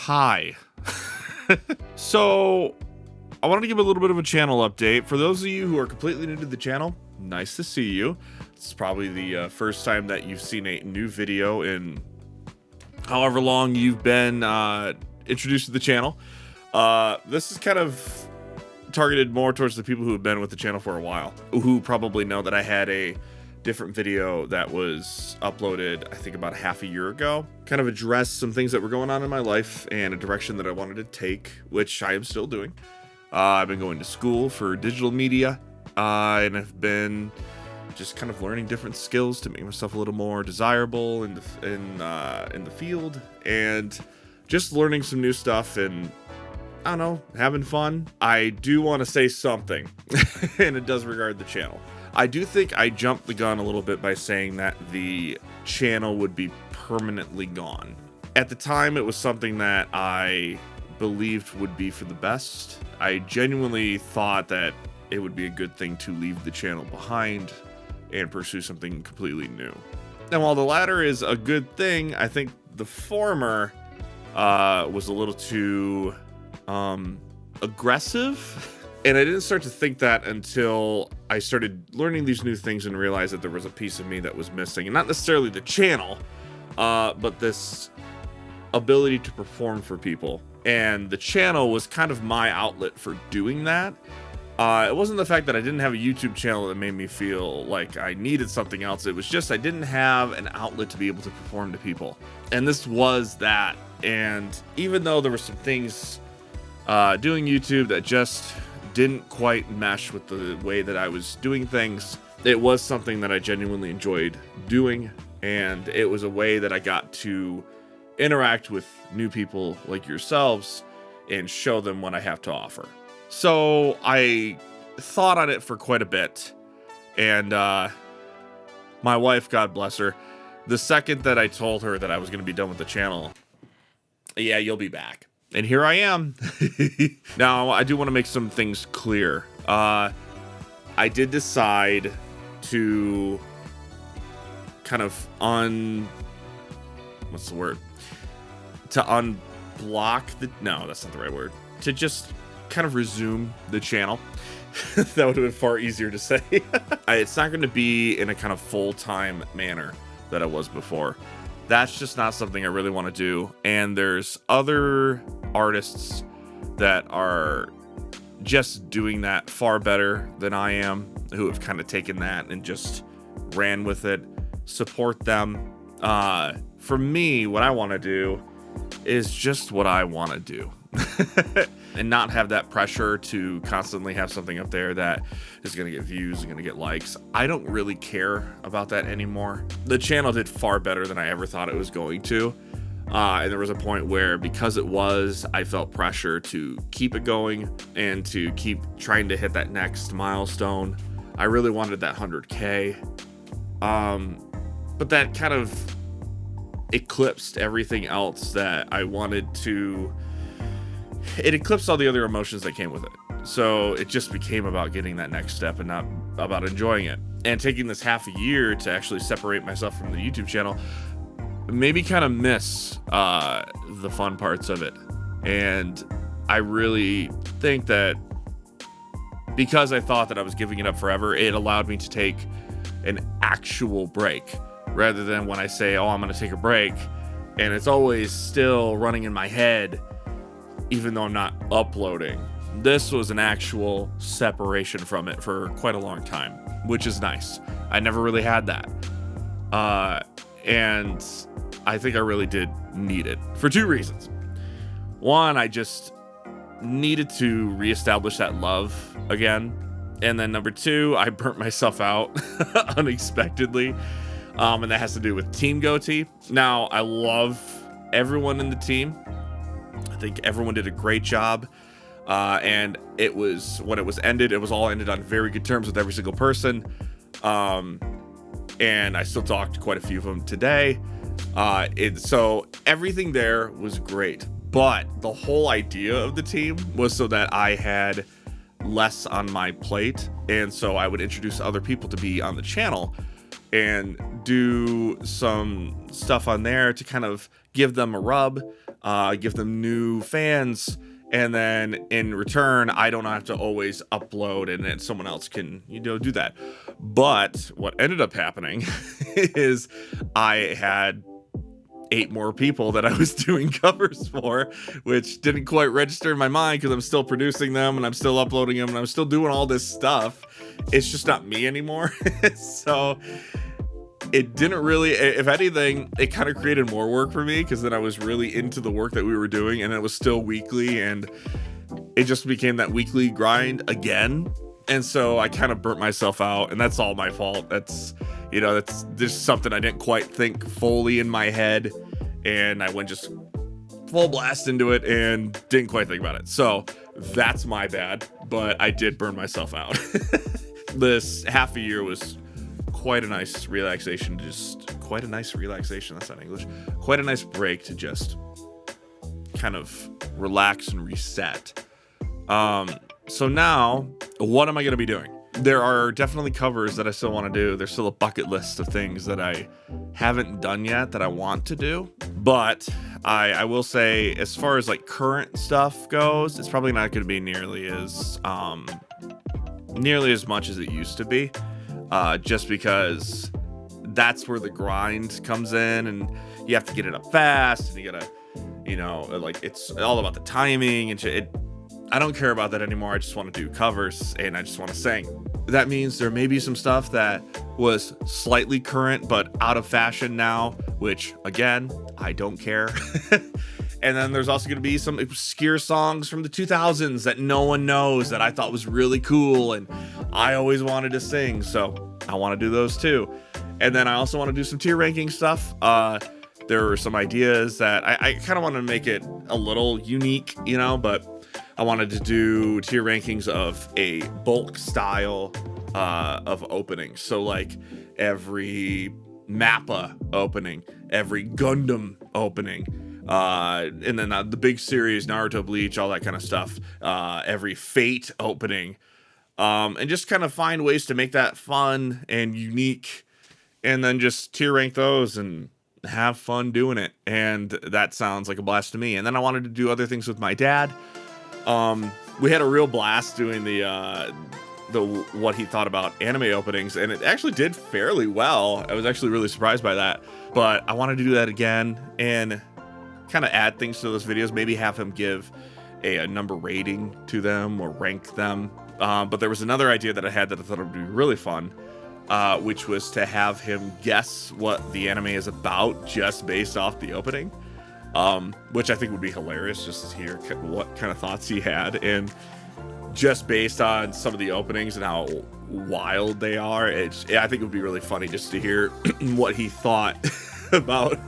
Hi. So, I wanted to give a little bit of a channel update. For those of you who are completely new to the channel, nice to see you. It's probably the first time that you've seen a new video in however long you've been introduced to the channel. This is kind of targeted more towards the people who have been with the channel for a while, who probably know that I had a different video that was uploaded, I think about half a year ago, kind of addressed some things that were going on in my life and a direction that I wanted to take, which I am still doing. I've been going to school for digital media, and I've been just kind of learning different skills to make myself a little more desirable in the field, and just learning some new stuff and, I don't know, having fun. I do want to say something, and it does regard the channel. I do think I jumped the gun a little bit by saying that the channel would be permanently gone. At the time, it was something that I believed would be for the best. I genuinely thought that it would be a good thing to leave the channel behind and pursue something completely new. And while the latter is a good thing, I think the former was a little too aggressive. And I didn't start to think that until I started learning these new things and realized that there was a piece of me that was missing. And not necessarily the channel, but this ability to perform for people. And the channel was kind of my outlet for doing that. It wasn't the fact that I didn't have a YouTube channel that made me feel like I needed something else. It was just I didn't have an outlet to be able to perform to people. And this was that. And even though there were some things doing YouTube that just didn't quite mesh with the way that I was doing things, it was something that I genuinely enjoyed doing, and it was a way that I got to interact with new people like yourselves and show them what I have to offer. So I thought on it for quite a bit, and my wife, God bless her, the second that I told her that I was going to be done with the channel, yeah, you'll be back. And here I am. Now, I do want to make some things clear. I did decide to kind of what's the word? To unblock the, no, that's not the right word. To just kind of resume the channel. That would have been far easier to say. It's not going to be in a kind of full-time manner that I was before. That's just not something I really want to do. And there's other artists that are just doing that far better than I am, who have kind of taken that and just ran with it. Support them. For me, what I want to do is just what I want to do. And not have that pressure to constantly have something up there that is going to get views and going to get likes. I don't really care about that anymore. The channel did far better than I ever thought it was going to. And there was a point where, because it was, I felt pressure to keep it going and to keep trying to hit that next milestone. I really wanted that 100K. But that kind of eclipsed everything else that I wanted to. It eclipsed all the other emotions that came with it. So it just became about getting that next step and not about enjoying it. And taking this half a year to actually separate myself from the YouTube channel maybe kind of miss the fun parts of it. And I really think that because I thought that I was giving it up forever, it allowed me to take an actual break, rather than when I say, oh, I'm going to take a break, and it's always still running in my head, even though I'm not uploading. This was an actual separation from it for quite a long time, which is nice. I never really had that. And I think I really did need it for two reasons. One, I just needed to reestablish that love again. And then number two, I burnt myself out unexpectedly. And that has to do with Team Goatee. Now, I love everyone in the team. I think everyone did a great job. And it was, when it was ended, it was all ended on very good terms with every single person. And I still talked to quite a few of them today. So everything there was great. But the whole idea of the team was so that I had less on my plate. And so I would introduce other people to be on the channel. and do some stuff on there to kind of give them a rub, give them new fans. And then in return, I don't have to always upload, and then someone else can, do that. But what ended up happening is I had 8 more people that I was doing covers for, which didn't quite register in my mind because I'm still producing them and I'm still uploading them and I'm still doing all this stuff. It's just not me anymore. So it didn't really, if anything, it kind of created more work for me because then I was really into the work that we were doing, and it was still weekly, and it just became that weekly grind again. And so I kind of burnt myself out, and that's all my fault. That's just something I didn't quite think fully in my head, and I went just full blast into it and didn't quite think about it. So that's my bad, but I did burn myself out. This half a year was quite a nice relaxation. That's not English. Quite a nice break to just kind of relax and reset. So now, what am I going to be doing? There are definitely covers that I still want to do. There's still a bucket list of things that I haven't done yet that I want to do. But I will say, as far as like current stuff goes, it's probably not going to be nearly as much as it used to be. Just because that's where the grind comes in, and you have to get it up fast, and you gotta, it's all about the timing and shit. I don't care about that anymore. I just want to do covers, and I just want to sing. That means there may be some stuff that was slightly current but out of fashion now, which again, I don't care. And then there's also going to be some obscure songs from the 2000s that no one knows that I thought was really cool and I always wanted to sing. So I want to do those too. And then I also want to do some tier ranking stuff. There were some ideas that I kind of want to make it a little unique, but I wanted to do tier rankings of a bulk style of openings. So like every Mappa opening, every Gundam opening, and then the big series, Naruto, Bleach, all that kind of stuff, every Fate opening, and just kind of find ways to make that fun and unique, and then just tier rank those and have fun doing it. And that sounds like a blast to me. And then I wanted to do other things with my dad. We had a real blast doing the what he thought about anime openings, and it actually did fairly well. I was actually really surprised by that, but I wanted to do that again and kind of add things to those videos, maybe have him give a number rating to them or rank them. But there was another idea that I had that I thought would be really fun, which was to have him guess what the anime is about just based off the opening, which I think would be hilarious just to hear what kind of thoughts he had. And just based on some of the openings and how wild they are, I think it would be really funny just to hear what he thought about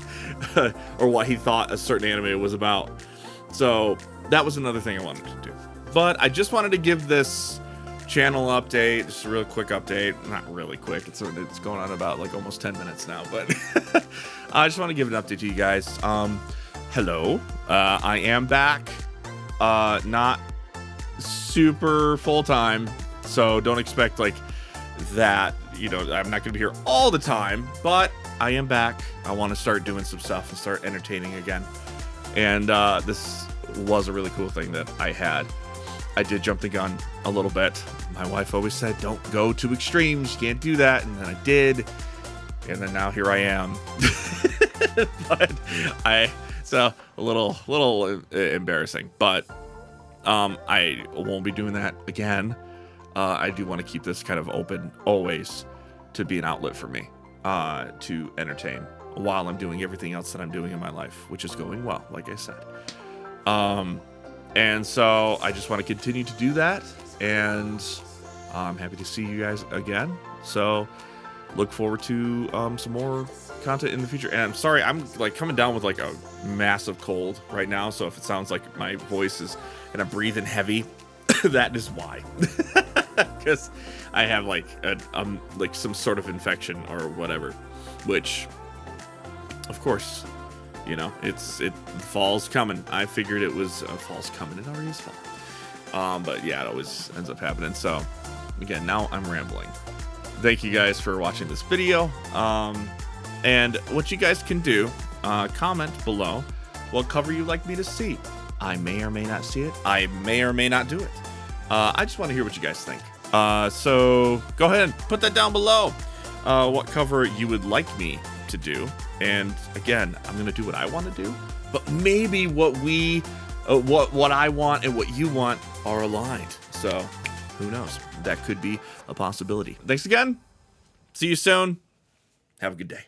or what he thought a certain anime was about. So that was another thing I wanted to do. But I just wanted to give this channel update, just a real quick update. Not really quick, it's going on about like almost 10 minutes now, but I just want to give an update to you guys. Hello, I am back, not super full-time, so don't expect like that, I'm not gonna be here all the time, but I am back. I want to start doing some stuff and start entertaining again, and this was a really cool thing that I had. I did jump the gun a little bit. My wife always said, don't go to extremes, you can't do that, and then I did, and then now here I am. But so a little embarrassing, but I won't be doing that again. I do want to keep this kind of open always to be an outlet for me, to entertain while I'm doing everything else that I'm doing in my life, which is going well, like I said. And so I just want to continue to do that, and I'm happy to see you guys again. So look forward to some more content in the future. And I'm sorry, I'm like coming down with like a massive cold right now, so if it sounds like my voice is and I'm breathing heavy, that is why. Because I have like like some sort of infection or whatever, which of course, fall's coming. I figured it was fall's coming. It already is fall. But yeah, it always ends up happening. So again, now I'm rambling. thank you guys for watching this video. And what you guys can do, comment below what cover you'd like me to see. I may or may not see it. I may or may not do it. I just want to hear what you guys think. So go ahead and put that down below. What cover you would like me to do. And again, I'm gonna do what I want to do, but maybe what I want and what you want are aligned. So who knows? That could be a possibility. Thanks again. See you soon. Have a good day.